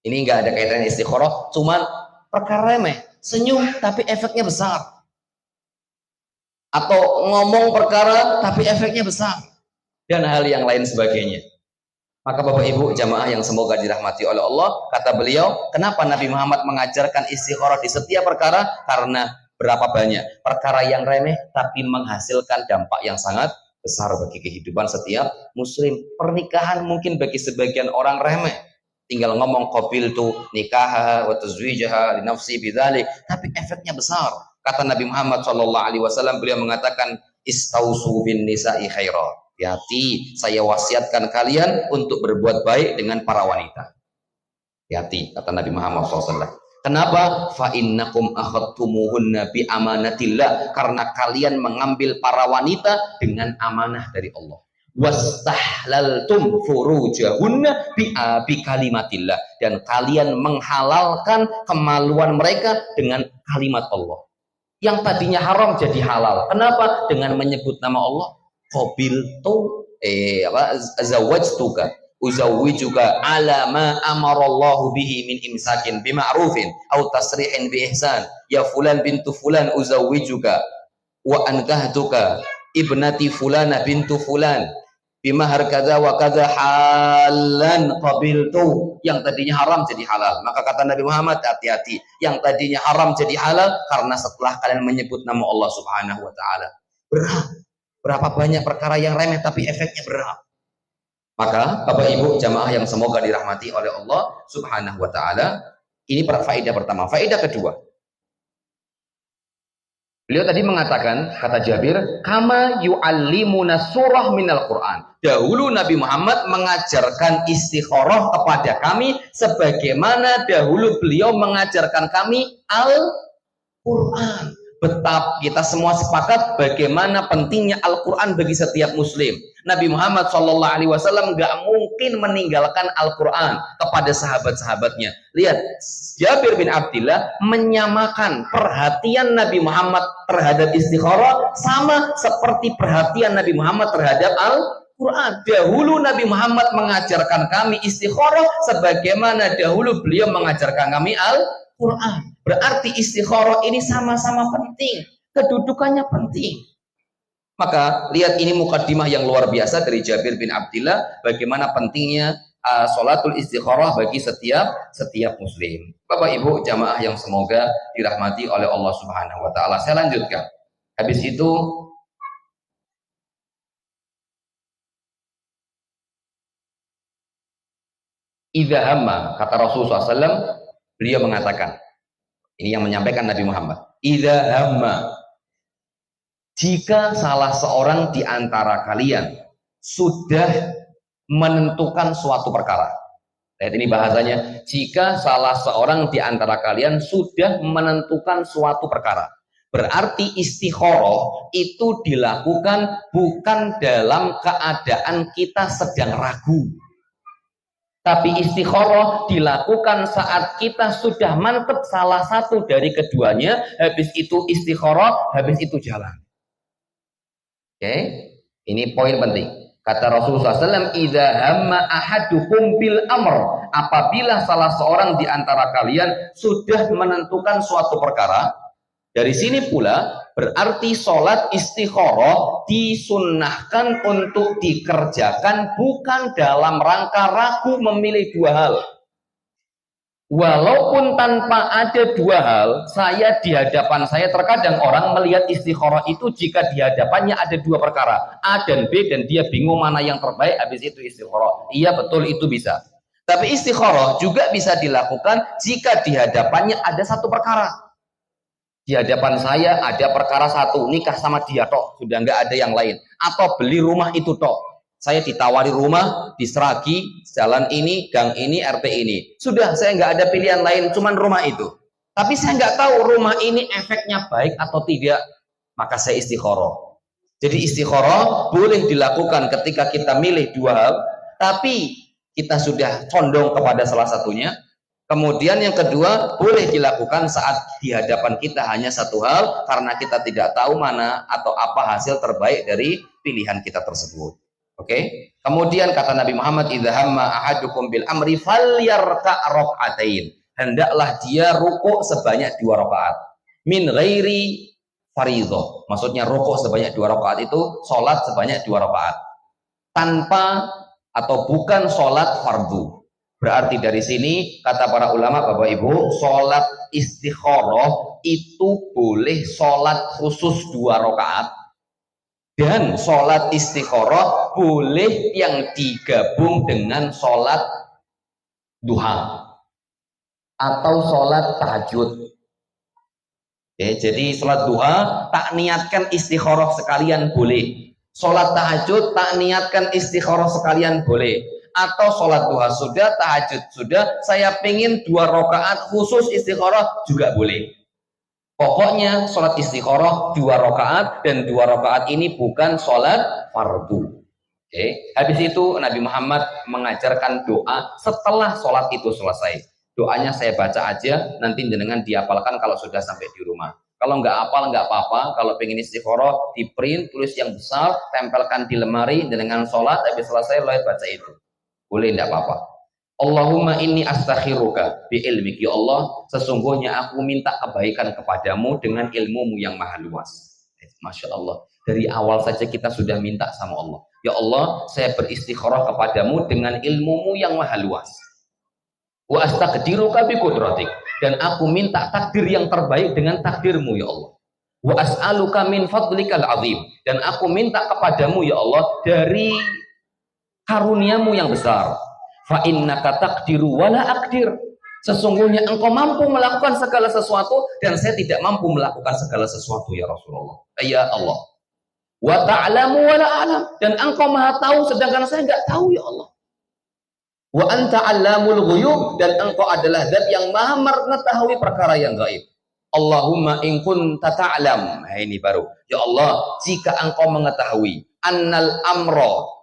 Ini enggak ada kaitannya istikharah, cuman perkara remeh. Senyum tapi efeknya besar. Atau ngomong perkara tapi efeknya besar. Dan hal yang lain sebagainya. Maka Bapak Ibu jamaah yang semoga dirahmati oleh Allah, kata beliau, kenapa Nabi Muhammad mengajarkan istikharah di setiap perkara? Karena berapa banyak perkara yang remeh tapi menghasilkan dampak yang sangat besar bagi kehidupan setiap muslim. Pernikahan mungkin bagi sebagian orang remeh, tinggal ngomong qabiltu nikah wa tazwijaha li nafsi bidzalik, tapi efeknya besar. Kata Nabi Muhammad SAW, beliau mengatakan istausu bin nisa'i khaira. Hati, saya wasiatkan kalian untuk berbuat baik dengan para wanita. Hati, kata Nabi Muhammad SAW. Kenapa? Fa innakum akhadtumuhunna bi amanatillah, karena kalian mengambil para wanita dengan amanah dari Allah. Wastahlaltum furujahunna bi kalimatillah, dan kalian menghalalkan kemaluan mereka dengan kalimat Allah. Yang tadinya haram jadi halal. Kenapa? Dengan menyebut nama Allah. Qabiltu zawajtuka uzawwijuka ala ma amarallahu bihi min imsakin bima'rufin au tasrihin bi ihsan ya fulan bintu fulan uzawwijuka wa ankahtuka ibnati fulana bintu fulan bimahar kadza wa kadza halan qabiltu. Yang tadinya haram jadi halal. Maka kata Nabi Muhammad, hati-hati, yang tadinya haram jadi halal karena setelah kalian menyebut nama Allah Subhanahu wa taala. Berat. Berapa banyak perkara yang remeh tapi efeknya berat. Maka Bapak Ibu jamaah yang semoga dirahmati oleh Allah Subhanahu wa taala, ini faedah pertama. Faedah kedua, beliau tadi mengatakan, kata Jabir, kama yu'allimuna surah minal Qur'an. Dahulu Nabi Muhammad mengajarkan istikharah kepada kami sebagaimana dahulu beliau mengajarkan kami Al-Qur'an. Betapa kita semua sepakat bagaimana pentingnya Al-Quran bagi setiap muslim. Nabi Muhammad SAW nggak mungkin meninggalkan Al-Quran kepada sahabat-sahabatnya. Lihat, Jabir bin Abdillah menyamakan perhatian Nabi Muhammad terhadap istikharah sama seperti perhatian Nabi Muhammad terhadap Al-Quran. Dahulu Nabi Muhammad mengajarkan kami istikharah sebagaimana dahulu beliau mengajarkan kami Al-Quran. Berarti istikharah ini sama-sama penting, kedudukannya penting. Maka lihat ini mukaddimah yang luar biasa dari Jabir bin Abdillah bagaimana pentingnya sholatul istikharah bagi setiap muslim. Bapak Ibu jamaah yang semoga dirahmati oleh Allah Subhanahu wa taala. Saya lanjutkan. Habis itu Idza hamma, kata Rasulullah SAW, beliau mengatakan, ini yang menyampaikan Nabi Muhammad, idza hamma, jika salah seorang di antara kalian sudah menentukan suatu perkara. Lihat ini bahasanya, jika salah seorang di antara kalian sudah menentukan suatu perkara. Berarti istikharah itu dilakukan bukan dalam keadaan kita sedang ragu. Tapi istikharah dilakukan saat kita sudah mantap salah satu dari keduanya, habis itu istikharah, habis itu jalan. Oke, ini poin penting. Kata Rasulullah SAW, idza hamma ahadukum bil amr, apabila salah seorang di antara kalian sudah menentukan suatu perkara, dari sini pula berarti sholat istikharah disunnahkan untuk dikerjakan bukan dalam rangka ragu memilih dua hal. Walaupun tanpa ada dua hal, di hadapan saya terkadang orang melihat istikharah itu jika di hadapannya ada dua perkara, A dan B, dan dia bingung mana yang terbaik, habis itu istikharah. Iya betul, itu bisa. Tapi istikharah juga bisa dilakukan jika di hadapannya ada satu perkara. Di hadapan saya ada perkara satu, nikah sama dia tok, sudah nggak ada yang lain. Atau beli rumah itu tok. Saya ditawari rumah di Seragi, jalan ini, gang ini, RT ini. Sudah, saya nggak ada pilihan lain, cuman rumah itu. Tapi saya nggak tahu rumah ini efeknya baik atau tidak, maka saya istikharah. Jadi istikharah boleh dilakukan ketika kita milih dua hal, tapi kita sudah condong kepada salah satunya. Kemudian yang kedua, boleh dilakukan saat di hadapan kita hanya satu hal, karena kita tidak tahu mana atau apa hasil terbaik dari pilihan kita tersebut. Oke? Kemudian kata Nabi Muhammad, idza hamma ahadukum bil amri falyarka' rak'atain. Hendaklah dia rukuk sebanyak 2 rakaat. Min ghairi fardhah. Maksudnya rukuk sebanyak 2 rakaat itu salat sebanyak 2 rakaat. Tanpa atau bukan salat fardu. Berarti dari sini kata para ulama Bapak Ibu, sholat istikharah itu boleh sholat khusus 2 rakaat, dan sholat istikharah boleh yang digabung dengan sholat duha atau sholat tahajud. Oke, jadi sholat duha tak niatkan istikharah sekalian boleh, sholat tahajud tak niatkan istikharah sekalian boleh. Atau sholat duha sudah, tahajud sudah, saya pengen 2 rakaat khusus istikharah juga boleh. Pokoknya sholat istikharah 2 rakaat, dan 2 rakaat ini bukan sholat fardu. Oke. Habis itu Nabi Muhammad mengajarkan doa setelah sholat itu selesai. Doanya saya baca aja, nanti jenengan dihafalkan kalau sudah sampai di rumah. Kalau nggak hafal nggak apa-apa, kalau pengen istikharah di print, tulis yang besar, tempelkan di lemari, jenengan sholat, habis selesai lo baca itu. Boleh, tidak apa-apa. Allahumma inni astakhiruka bi ilmik. Ya Allah, sesungguhnya aku minta kebaikan kepadamu dengan ilmumu yang maha luas. Masya Allah. Dari awal saja kita sudah minta sama Allah. Ya Allah, saya beristikharah kepadamu dengan ilmumu yang maha luas. Wa astaqdiruka bi qudratik. Dan aku minta takdir yang terbaik dengan takdirmu ya Allah. Wa as'aluka min fadlikal azim. Dan aku minta kepadamu ya Allah dari karuniamu yang besar. Fa innaka taqdiru wala aqdir. Sesungguhnya engkau mampu melakukan segala sesuatu dan saya tidak mampu melakukan segala sesuatu ya Rasulullah. Ya Allah. Wa ta'lamu wala a'lam. Dan engkau maha tahu sedangkan saya enggak tahu ya Allah. Wa anta 'allamul ghuyub. Dan engkau adalah zat yang maha mengetahui perkara yang gaib. Allahumma in kunta ta'lam. Nah, ini baru. Ya Allah, jika engkau mengetahui annal amra,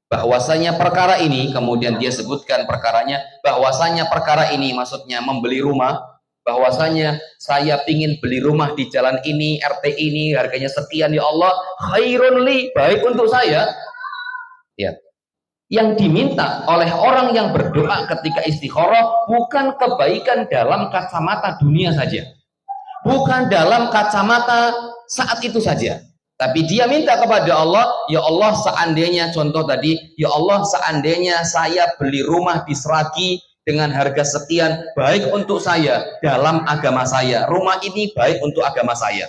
bahwasanya perkara ini, kemudian dia sebutkan perkaranya, bahwasanya perkara ini maksudnya membeli rumah, bahwasanya saya ingin beli rumah di jalan ini, RT ini, harganya sekian ya Allah, khairun li, baik untuk saya. Ya. Yang diminta oleh orang yang berdoa ketika istikharah bukan kebaikan dalam kacamata dunia saja, bukan dalam kacamata saat itu saja. Tapi dia minta kepada Allah, ya Allah seandainya, contoh tadi, ya Allah seandainya saya beli rumah di Seragi dengan harga sekian, baik untuk saya dalam agama saya. Rumah ini baik untuk agama saya.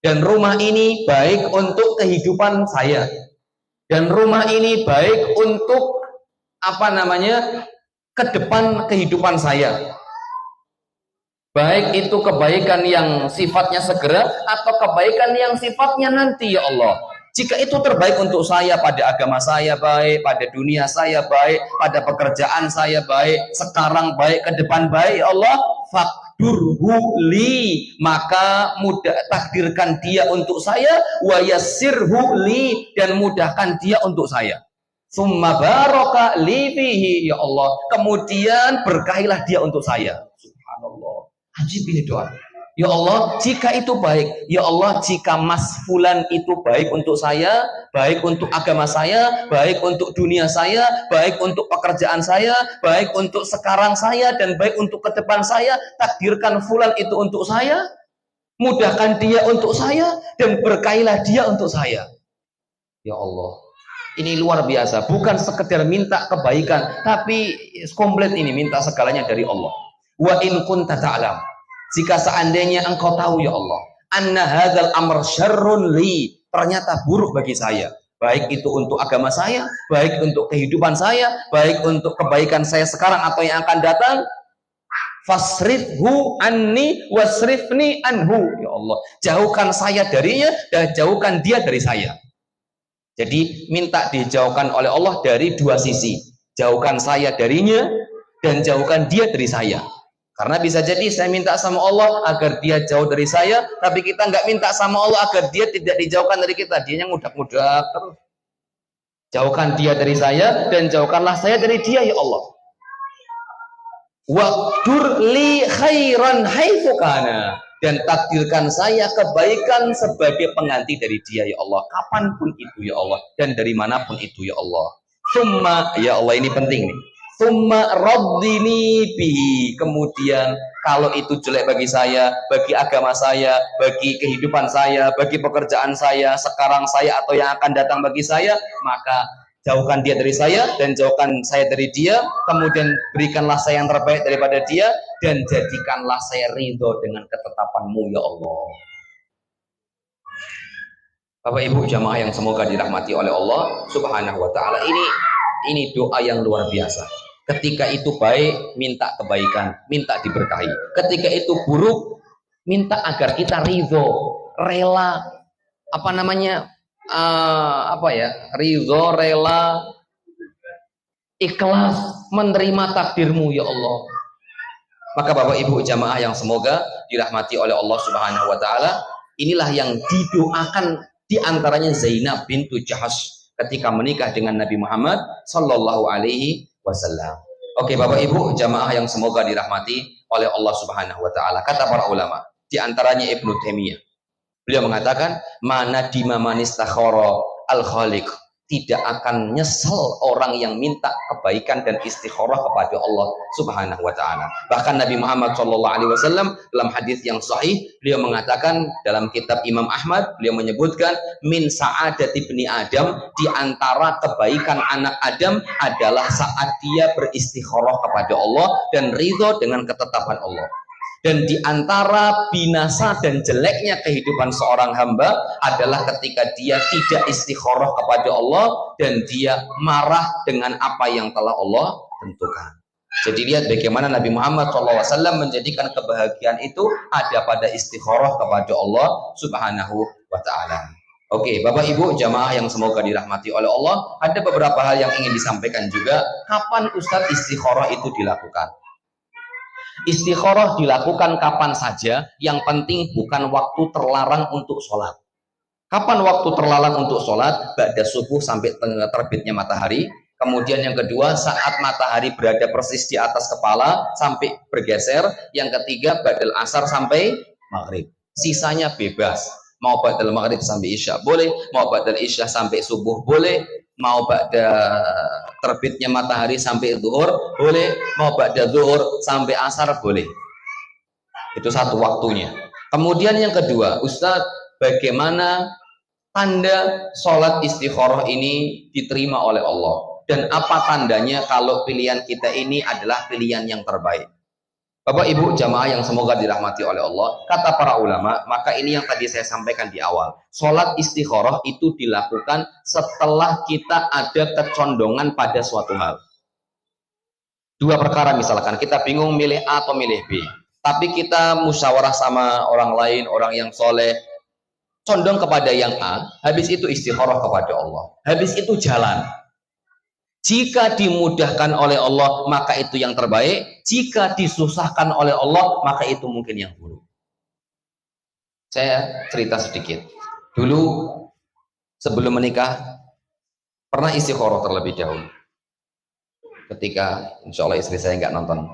Dan rumah ini baik untuk kehidupan saya. Dan rumah ini baik untuk ke depan kehidupan saya. Baik itu kebaikan yang sifatnya segera atau kebaikan yang sifatnya nanti, ya Allah. Jika itu terbaik untuk saya, pada agama saya baik, pada dunia saya baik, pada pekerjaan saya baik, sekarang baik, ke depan baik, ya Allah, fakdurhu li, maka mudah takdirkan dia untuk saya, wa yassirhu li, dan mudahkan dia untuk saya. Summa baraka li fihi, ya Allah, kemudian berkahilah dia untuk saya. Subhanallah. Ajib ini doa. Ya Allah, jika itu baik, ya Allah, jika Mas Fulan itu baik untuk saya, baik untuk agama saya, baik untuk dunia saya, baik untuk pekerjaan saya, baik untuk sekarang saya, dan baik untuk ke depan saya, takdirkan Fulan itu untuk saya, mudahkan dia untuk saya, dan berkailah dia untuk saya. Ya Allah, ini luar biasa, bukan sekedar minta kebaikan, tapi komplit ini, minta segalanya dari Allah. Wa in kunta ta'lam, jika seandainya engkau tahu, ya Allah, anna hadzal amr syarrun li, ternyata buruk bagi saya, baik itu untuk agama saya, baik untuk kehidupan saya, baik untuk kebaikan saya sekarang atau yang akan datang, fasrifhu anni wasrifni anhu, ya Allah, jauhkan saya darinya dan jauhkan dia dari saya. Jadi minta dijauhkan oleh Allah dari dua sisi, jauhkan saya darinya dan jauhkan dia dari saya. Karena bisa jadi saya minta sama Allah agar dia jauh dari saya, tapi kita nggak minta sama Allah agar dia tidak dijauhkan dari kita. Dia yang mudah-mudah terus. Jauhkan dia dari saya dan jauhkanlah saya dari dia, ya Allah. Waqdur li khairan haitsu kana, dan takdirkan saya kebaikan sebagai pengganti dari dia, ya Allah. Kapanpun itu, ya Allah, dan dari manapun itu, ya Allah. Summa, ya Allah, ini penting nih. Summa raddini bihi, kemudian kalau itu jelek bagi saya, bagi agama saya, bagi kehidupan saya, bagi pekerjaan saya, sekarang saya atau yang akan datang bagi saya, maka jauhkan dia dari saya dan jauhkan saya dari dia, kemudian berikanlah saya yang terbaik daripada dia, dan jadikanlah saya ridho dengan ketetapan-Mu, ya Allah. Bapak Ibu jamaah yang semoga dirahmati oleh Allah Subhanahu wa taala, ini doa yang luar biasa. Ketika itu baik, minta kebaikan, minta diberkahi. Ketika itu buruk, minta agar kita ridho, rela, ridho, rela, ikhlas menerima takdir-Mu, ya Allah. Maka Bapak Ibu jamaah yang semoga dirahmati oleh Allah Subhanahu wa taala, inilah yang didoakan diantaranya Zainab bintu Jahash ketika menikah dengan Nabi Muhammad sallallahu alaihi wasallam. Oke Bapak Ibu jamaah yang semoga dirahmati oleh Allah Subhanahu wa taala. Kata para ulama, di antaranya Ibnu Taimiyah. Beliau mengatakan, mana dimamanistakhara al-khaliq, tidak akan nyesel orang yang minta kebaikan dan istikharah kepada Allah Subhanahu wa taala. Bahkan Nabi Muhammad sallallahu alaihi wasallam dalam hadis yang sahih, beliau mengatakan dalam kitab Imam Ahmad, beliau menyebutkan min sa'adati ibni Adam, di antara kebaikan anak Adam adalah saat dia beristikharah kepada Allah dan ridho dengan ketetapan Allah. Dan di antara binasa dan jeleknya kehidupan seorang hamba adalah ketika dia tidak istikharah kepada Allah dan dia marah dengan apa yang telah Allah tentukan. Jadi lihat bagaimana Nabi Muhammad SAW menjadikan kebahagiaan itu ada pada istikharah kepada Allah Subhanahu wa taala. Oke, Bapak Ibu jamaah yang semoga dirahmati oleh Allah, ada beberapa hal yang ingin disampaikan juga. Kapan Ustadz istikharah itu dilakukan? Istikharah dilakukan kapan saja, yang penting bukan waktu terlarang untuk sholat. Kapan waktu terlarang untuk sholat? Ba'da subuh sampai terbitnya matahari. Kemudian yang kedua, saat matahari berada persis di atas kepala sampai bergeser. Yang ketiga, ba'dal asar sampai maghrib. Sisanya bebas. Mau ba'dal maghrib sampai isya boleh, mau ba'dal isya sampai subuh boleh, mau ba'da terbitnya matahari sampai zuhur boleh, mau ba'da zuhur sampai asar boleh. Itu satu waktunya. Kemudian yang kedua, Ustaz, bagaimana tanda sholat istikharah ini diterima oleh Allah? Dan apa tandanya kalau pilihan kita ini adalah pilihan yang terbaik? Bapak Ibu jamaah yang semoga dirahmati oleh Allah, kata para ulama, maka ini yang tadi saya sampaikan di awal. Sholat istikharah itu dilakukan setelah kita ada kecondongan pada suatu hal. Dua perkara misalkan kita bingung milih A atau milih B, tapi kita musyawarah sama orang lain, orang yang soleh, condong kepada yang A, habis itu istikharah kepada Allah, habis itu jalan. Jika dimudahkan oleh Allah, maka itu yang terbaik. Jika disusahkan oleh Allah, maka itu mungkin yang buruk. Saya cerita sedikit. Dulu sebelum menikah, pernah istikharah terlebih dahulu. Ketika, insya Allah istri saya nggak nonton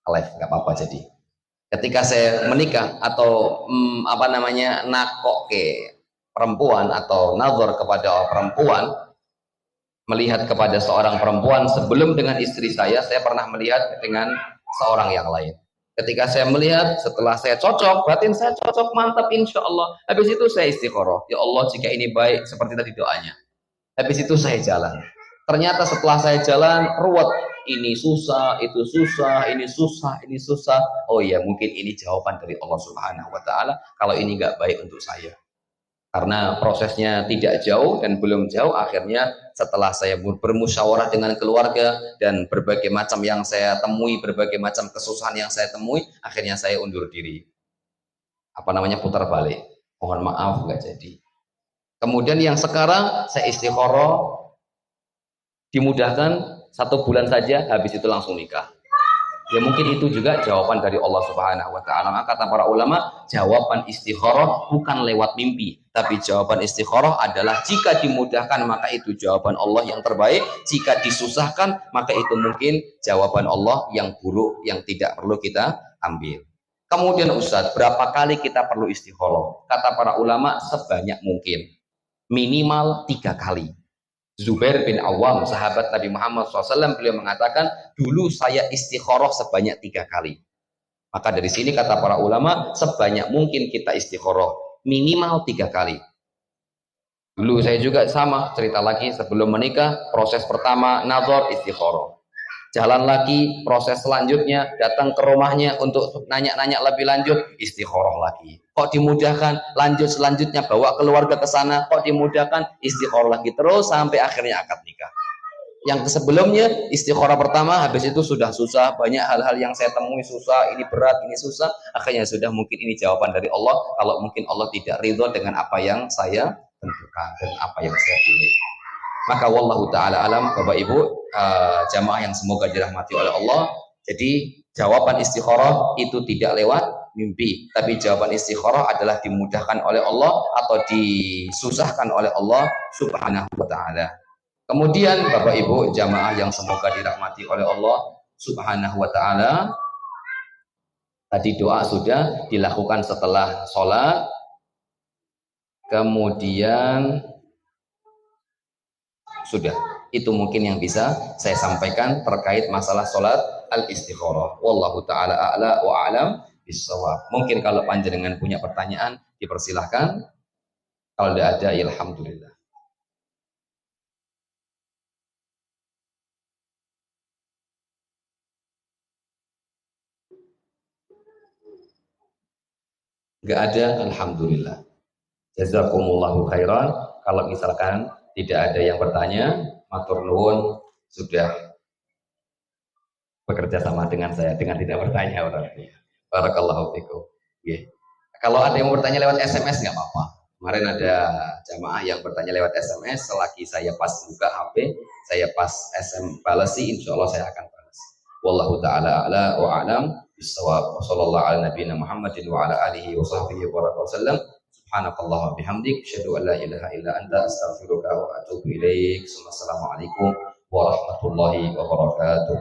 live, nggak apa-apa jadi. Ketika saya menikah atau nakok ke perempuan atau nazar kepada perempuan, melihat kepada seorang perempuan sebelum dengan istri saya pernah melihat dengan seorang yang lain. Ketika saya melihat, setelah saya cocok, batin saya cocok, mantap insya Allah. Habis itu saya istikharah, ya Allah jika ini baik seperti tadi doanya. Habis itu saya jalan. Ternyata setelah saya jalan, ruwet. Ini susah, itu susah, ini susah, ini susah. Oh ya, mungkin ini jawaban dari Allah Subhanahu wa Ta'ala. Kalau ini nggak baik untuk saya. Karena prosesnya tidak jauh dan belum jauh, akhirnya setelah saya bermusyawarah dengan keluarga dan berbagai macam yang saya temui, berbagai macam kesusahan yang saya temui, akhirnya saya undur diri. Putar balik. Mohon maaf, nggak jadi. Kemudian yang sekarang saya istikharah, dimudahkan 1 bulan saja, habis itu langsung nikah. Ya mungkin itu juga jawaban dari Allah Subhanahu wa Ta'ala. Maka kata para ulama, jawaban istikharah bukan lewat mimpi, tapi jawaban istikharah adalah jika dimudahkan maka itu jawaban Allah yang terbaik, jika disusahkan maka itu mungkin jawaban Allah yang buruk yang tidak perlu kita ambil. Kemudian Ustadz, berapa kali kita perlu istikharah? Kata para ulama, sebanyak mungkin, minimal 3 kali. Zubair bin Awam, sahabat Nabi Muhammad SAW, beliau mengatakan, dulu saya istikharah sebanyak 3 kali. Maka dari sini kata para ulama, sebanyak mungkin kita istikharah, minimal 3 kali. Dulu saya juga sama, cerita lagi sebelum menikah, proses pertama, nazar, istikharah. Jalan lagi, proses selanjutnya, datang ke rumahnya untuk nanya-nanya lebih lanjut, istikharah lagi. Kok dimudahkan, lanjut selanjutnya bawa keluarga ke sana, kok dimudahkan, istikharah lagi terus sampai akhirnya akad nikah. Yang sebelumnya istikharah pertama, habis itu sudah susah, banyak hal-hal yang saya temui susah, ini berat, ini susah, akhirnya sudah mungkin ini jawaban dari Allah. Kalau mungkin Allah tidak ridho dengan apa yang saya tentukan dan apa yang saya pilih. Maka wallahu ta'ala alam, Bapak Ibu, jamaah yang semoga dirahmati oleh Allah. Jadi jawaban istikharah itu tidak lewat mimpi, tapi jawaban istikharah adalah dimudahkan oleh Allah atau disusahkan oleh Allah Subhanahu wa Ta'ala. Kemudian Bapak Ibu jamaah yang semoga dirahmati oleh Allah Subhanahu wa Ta'ala, tadi doa sudah dilakukan setelah sholat. Kemudian sudah, itu mungkin yang bisa saya sampaikan terkait masalah sholat al-istikharah. Wallahu ta'ala a'la wa a'lam bissawab. Mungkin kalau panjenengan punya pertanyaan, dipersilahkan. Kalau tidak ada, alhamdulillah. Enggak ada, alhamdulillah. Jazakumullahu khairan. Kalau misalkan tidak ada yang bertanya, matur nuwun sudah bekerja sama dengan saya dengan tidak bertanya berarti. Barakallahu fikum. Yeah. Kalau ada yang mau bertanya lewat SMS nggak apa-apa. Kemarin ada jamaah yang bertanya lewat SMS, selagi saya pas buka HP, saya pas SM balasi, insya Allah saya akan balas. Wallahu ta'ala a'la wa a'lam bissawab. Wassallallahu ala nabiyina Muhammadin wa ala alihi wa sahbihi wa wasallam. Subhanakallah bihamdik, asyhadu an la ilaha illa anta, astaghfiruka wa atubu ilaik. Assalamualaikum warahmatullahi wabarakatuh.